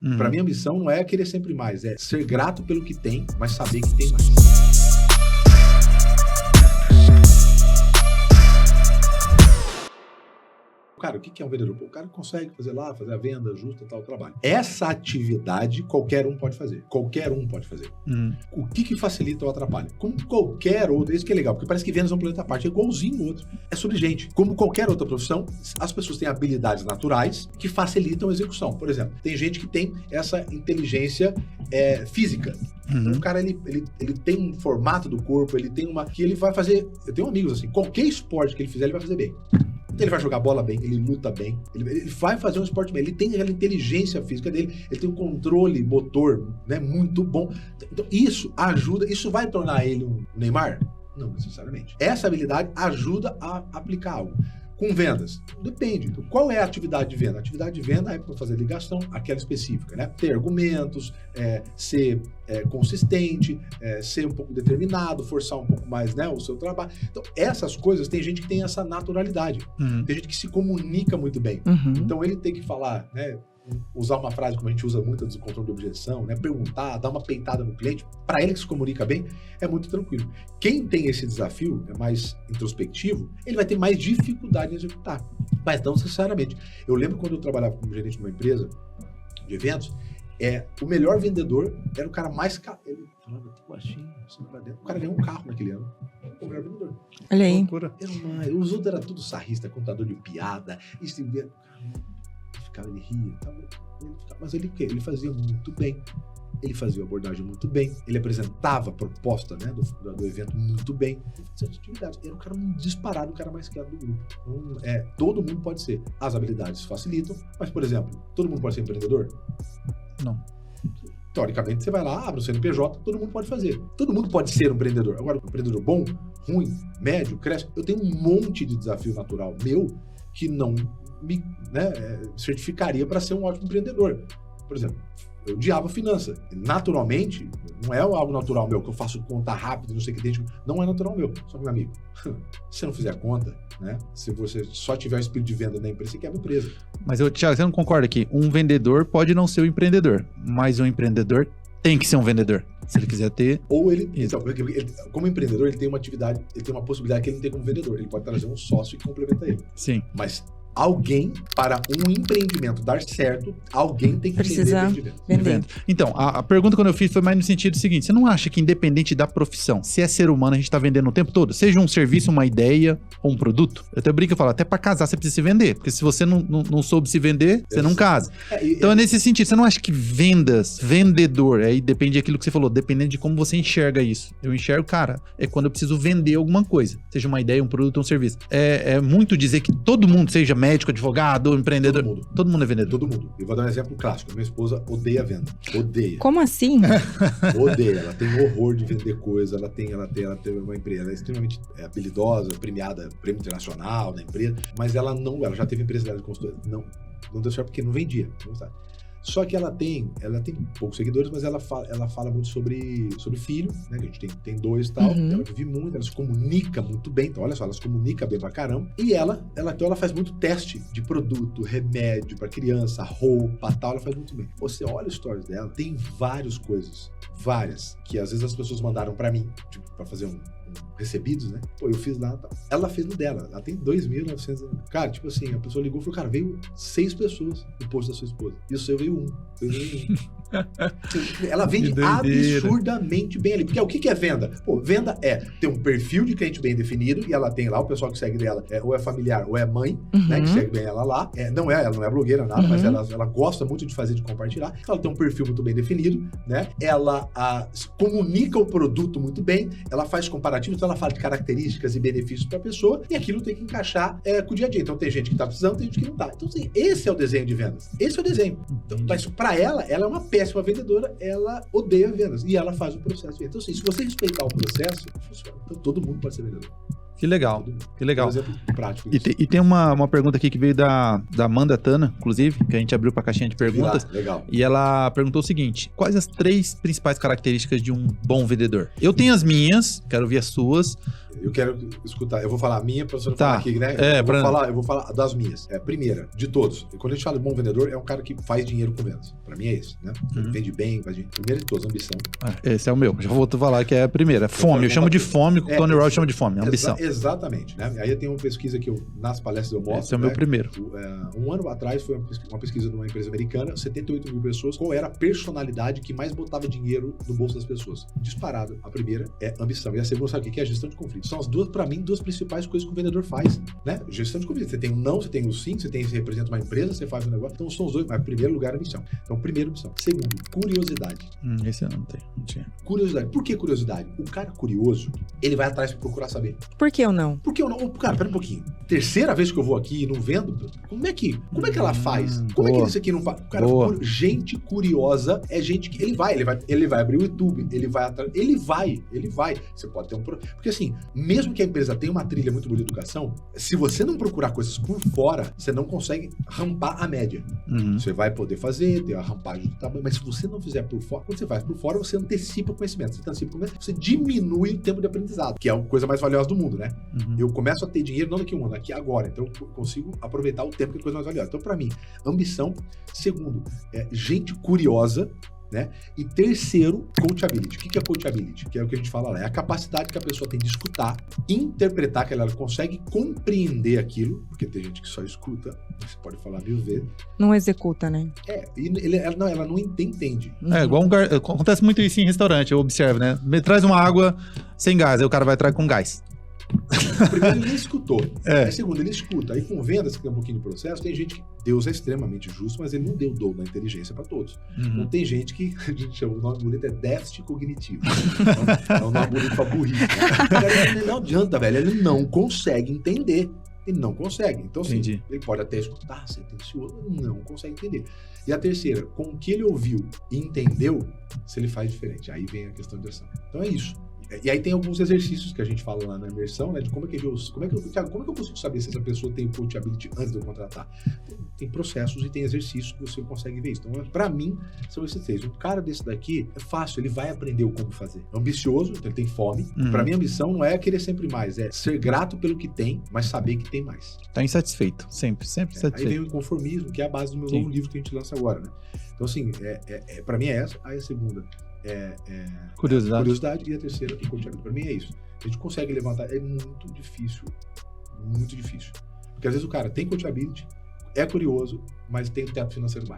Para mim, a missão não é querer sempre mais, é ser grato pelo que tem, mas saber que tem mais. Cara, o que é um vendedor? O cara consegue fazer a venda justa, tal, o trabalho. Essa atividade, qualquer um pode fazer. Qualquer um pode fazer. O que facilita ou atrapalha? Como qualquer outro, isso que é legal, porque parece que vendas é um planeta à parte, é igualzinho o outro. É sobre gente. Como qualquer outra profissão, as pessoas têm habilidades naturais que facilitam a execução. Por exemplo, tem gente que tem essa inteligência física. Então, o cara, ele tem um formato do corpo, ele tem que ele vai fazer... Eu tenho amigos assim, qualquer esporte que ele fizer, ele vai fazer bem. Ele vai jogar bola bem, ele luta bem, ele vai fazer um esporte bem, ele tem aquela inteligência física dele, ele tem um controle motor, né, muito bom. Então, isso ajuda, isso vai tornar ele um Neymar? Não necessariamente. Essa habilidade ajuda a aplicar algo. Com vendas, depende. Então, qual é a atividade de venda? A atividade de venda é para fazer ligação, aquela específica, né? Ter argumentos, ser consistente, ser um pouco determinado, forçar um pouco mais, né, o seu trabalho. Então, essas coisas, tem gente que tem essa naturalidade. Tem gente que se comunica muito bem. Então, ele tem que falar, né, usar uma frase como a gente usa muito do controle de objeção, né? Perguntar, dar uma peitada no cliente, para ele que se comunica bem, é muito tranquilo. Quem tem esse desafio, é mais introspectivo, ele vai ter mais dificuldade em executar. Mas não necessariamente. Eu lembro quando eu trabalhava como gerente de uma empresa de eventos, o melhor vendedor era o cara mais caro. Ele falava, baixinho, assim, pra dentro. O cara ganhou um carro naquele ano. O melhor vendedor. Olha aí. Os outros eram tudo sarrista, contador de piada, ele ria, mas ele fazia muito bem, ele fazia a abordagem muito bem, ele apresentava a proposta, né, do evento muito bem, ele fazia as atividades, era o cara disparado, o cara mais querido do grupo. Então, todo mundo pode ser, as habilidades facilitam, mas, por exemplo, todo mundo pode ser empreendedor? Não. Teoricamente, você vai lá, abre o CNPJ, todo mundo pode fazer. Todo mundo pode ser um empreendedor. Agora, um empreendedor bom, ruim, médio, cresce. Eu tenho um monte de desafio natural meu que não me certificaria para ser um ótimo empreendedor. Por exemplo, eu odiava finança. Naturalmente, não é algo natural meu, que eu faço conta rápido, não sei o que, não é natural meu. Só que, meu amigo, se você não fizer conta, né? Se você só tiver o espírito de venda na empresa, você quebra a empresa. Mas, Thiago, você não concorda que um vendedor pode não ser um empreendedor, mas um empreendedor tem que ser um vendedor, se ele quiser ter. Ou ele como empreendedor, ele tem uma atividade, ele tem uma possibilidade que ele não tem como vendedor. Ele pode trazer um sócio que complementa ele. Sim. Mas para um empreendimento dar certo, alguém tem que precisar vender. Então, a pergunta quando eu fiz foi mais no sentido seguinte: você não acha que independente da profissão, se é ser humano, a gente tá vendendo o tempo todo? Seja um serviço, uma ideia ou um produto? Eu até brinco e falo, até pra casar você precisa se vender, porque se você não soube se vender, você não casa. Então é nesse sentido, você não acha que vendedor, aí depende daquilo que você falou, dependendo de como você enxerga isso. Eu enxergo, cara, é quando eu preciso vender alguma coisa, seja uma ideia, um produto ou um serviço. É muito dizer que todo mundo, seja médico, advogado, empreendedor. Todo mundo é vendedor. Todo mundo. Eu vou dar um exemplo clássico. Minha esposa odeia venda. Odeia. Como assim? Odeia. Ela tem horror de vender coisa. Ela tem uma empresa. Ela é extremamente habilidosa, premiada, prêmio internacional da empresa. Mas ela já teve empresa dela de consultoria. Não deu certo porque não vendia. Não sabe. Só que ela tem poucos seguidores, mas ela fala muito sobre filho, né? Que a gente tem dois e tal. Ela vive muito, ela se comunica muito bem. Então, olha só, ela se comunica bem pra caramba. E ela faz muito teste de produto, remédio pra criança, roupa, tal. Ela faz muito bem. Você olha os stories dela, tem várias coisas, que às vezes as pessoas mandaram pra mim, tipo, pra fazer recebidos, né? Pô, eu fiz lá, tá. Ela fez no dela, ela tem 2.900. Cara, tipo assim, a pessoa ligou e falou, cara, veio 6 pessoas no post da sua esposa. E o seu veio 1. Ela vende absurdamente bem ali. Porque o que é venda? Pô, venda é ter um perfil de cliente bem definido, e ela tem lá, o pessoal que segue dela ou é familiar ou é mãe, né? Que segue bem ela lá. Ela não é blogueira, nada, mas ela gosta muito de fazer, de compartilhar. Ela tem um perfil muito bem definido, né? Ela comunica o produto muito bem, ela faz comparativos, então ela fala de características e benefícios para a pessoa, e aquilo tem que encaixar com o dia a dia. Então tem gente que tá precisando, tem gente que não tá. Então assim, esse é o desenho de vendas. Esse é o desenho. Então, mas para ela é uma péssima vendedora, ela odeia vendas e ela faz o processo de venda. Então assim, se você respeitar o processo, funciona. Então todo mundo pode ser vendedor. Que legal, que legal. Um exemplo prático. E tem uma pergunta aqui que veio da Amanda Tana, inclusive, que a gente abriu pra caixinha de perguntas. Legal. E ela perguntou o seguinte: quais as 3 principais características de um bom vendedor? Eu tenho as minhas, quero ouvir as suas, eu quero escutar. Eu vou falar a minha pra você não falar aqui, né? Eu vou falar das minhas. Primeira, de todos. Quando a gente fala de bom vendedor, é um cara que faz dinheiro com vendas. Pra mim é esse, né? Vende bem, faz dinheiro. Primeiro de todos, ambição. Esse é o meu. Já vou falar que é a primeira. Fome. Eu chamo de fome, o Tony Robbins chama de fome. Ambição. Exatamente, né? Aí tem uma pesquisa que nas palestras eu mostro. Esse é o meu primeiro. Um ano atrás foi uma pesquisa de uma empresa americana, 78 mil pessoas. Qual era a personalidade que mais botava dinheiro no bolso das pessoas? Disparado. A primeira é ambição. E a segunda, sabe o que é? Gestão de conflito. São as duas, pra mim, duas principais coisas que o vendedor faz, né? Gestão de conflito. Você tem um não, você tem um sim, você representa uma empresa, você faz um negócio. Então são os dois. Mas primeiro lugar é a missão. Então, primeiro, missão. Segundo, curiosidade. Esse eu não tenho. Não tinha. Curiosidade. Por que curiosidade? O cara curioso, ele vai atrás pra procurar saber. Por que eu não? Por que eu não? Cara, pera um pouquinho. Terceira vez que eu vou aqui e não vendo, como é que ela faz? Como é que isso aqui não faz? Cara, gente curiosa é gente que ele vai abrir o YouTube, ele vai atrás, ele vai. Você pode ter um porque assim, mesmo que a empresa tenha uma trilha muito boa de educação, se você não procurar coisas por fora, você não consegue rampar a média. Você vai poder fazer, ter a rampagem do tamanho, mas se você não fizer por fora, quando você faz por fora, você antecipa o conhecimento. Você diminui o tempo de aprendizado, que é a coisa mais valiosa do mundo, né? Eu começo a ter dinheiro não daqui a um ano, aqui agora. Então eu consigo aproveitar o tempo que é a coisa mais valiosa. Então, pra mim, ambição. Segundo, gente curiosa, né? E terceiro, coachability. O que é coachability? Que é o que a gente fala lá. É a capacidade que a pessoa tem de escutar, interpretar, que ela consegue compreender aquilo, porque tem gente que só escuta, você pode falar 1000 vezes. Não executa, né? Ela não entende. Igual acontece muito isso em restaurante, eu observo, né? Me traz uma água sem gás, aí o cara vai atrás com gás. Primeiro, ele escutou. Aí, segundo, ele escuta. Aí, com vendas, que tem um pouquinho de processo, tem gente que Deus é extremamente justo, mas ele não deu dom da inteligência para todos. Não tem gente que, a gente chama, o nome bonito é déficit cognitivo. É um nome bonito pra burrice. Né? Não adianta, velho. Ele não consegue entender. Ele não consegue. Então, sim, ele pode até escutar, ser atencioso, mas não consegue entender. E a terceira, com o que ele ouviu e entendeu, se ele faz diferente. Aí vem a questão de ação. Então, é isso. E aí tem alguns exercícios que a gente fala lá na imersão, né? De como é que eu consigo saber se essa pessoa tem coachability antes de eu contratar? Tem processos e tem exercícios que você consegue ver isso. Então, pra mim, são esses três. Um cara desse daqui é fácil, ele vai aprender o como fazer. Ambicioso, então ele tem fome. Pra mim, a ambição não é querer sempre mais, é ser grato pelo que tem, mas saber que tem mais. Tá insatisfeito, sempre satisfeito. Aí vem o inconformismo, que é a base do meu novo livro que a gente lança agora, né? Então, assim, pra mim é essa. Aí a segunda curiosidade, e a terceira é coachability. Pra mim é isso. A gente consegue levantar, é muito difícil, porque às vezes o cara tem coachability, é curioso, mas tem um teto financeiro baixo.